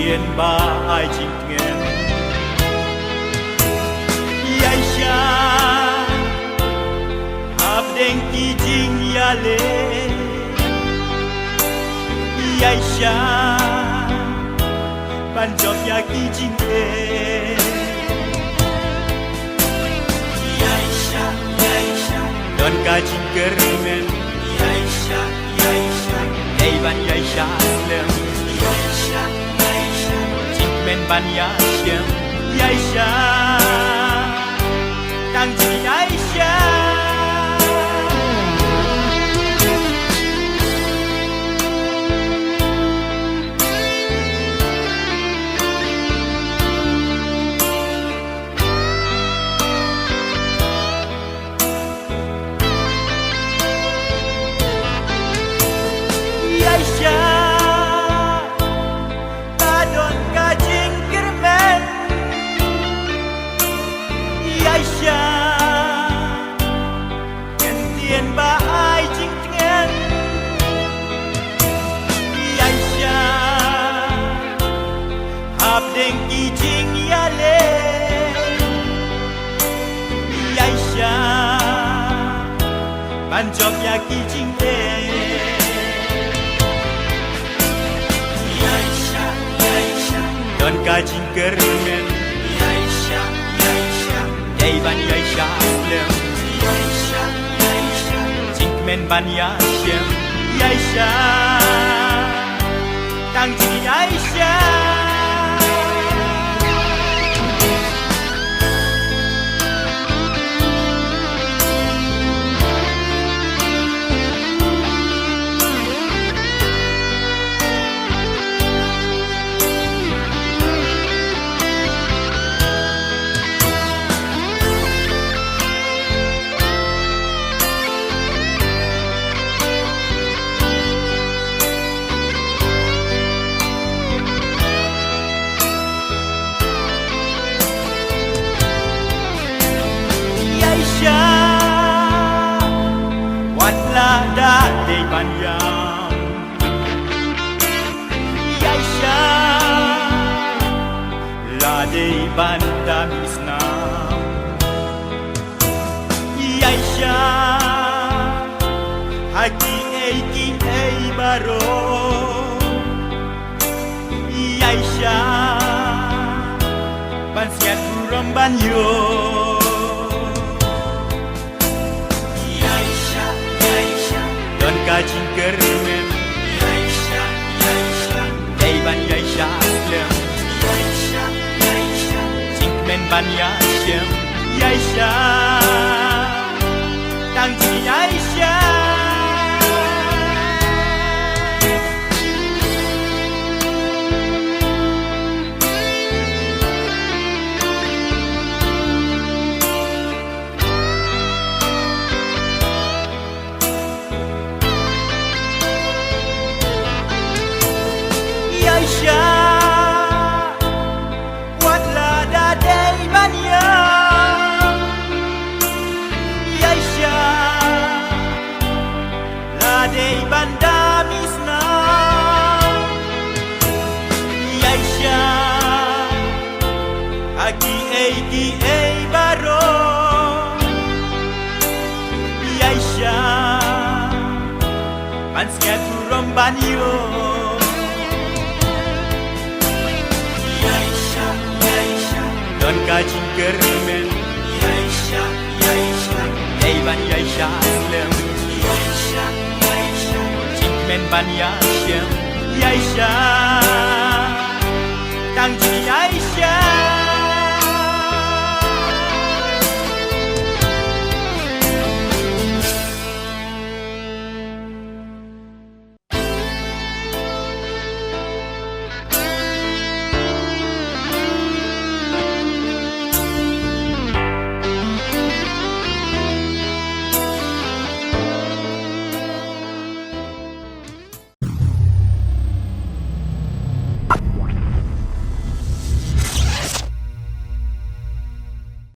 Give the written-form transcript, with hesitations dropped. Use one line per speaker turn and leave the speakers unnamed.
tiền ba ai chính nguyện yai sha hab deng ki jing ya le yai sha ban job ya ki jing le yai sha don ka jing kermen yai sha ei ban yai sha lem yai sha jing men ban ya shem yai sha tang ji yai sha deng ki jing ya le yai sha ban job ya ki jing le yai sha don ka jing kermen yai sha ei ban yai sha lem yai sha jing men ban ya shem yai sha tang ji yai sha da dei banyam yai sha la dei banda misna yai sha haki ei baro yai sha ban siat buram banyo ka jing kermen yai sha ei ban yai sha lem yai sha jing men ban ya shem yai sha tang ji yai sha wat la da dei banyam yai sha la dei banda misna yai sha aki ei baro yai sha ban siat buram banyo don ka jing kermen yai sha ei ban yai sha lem yai sha jing men ban ya shem yai sha tang ji yai sha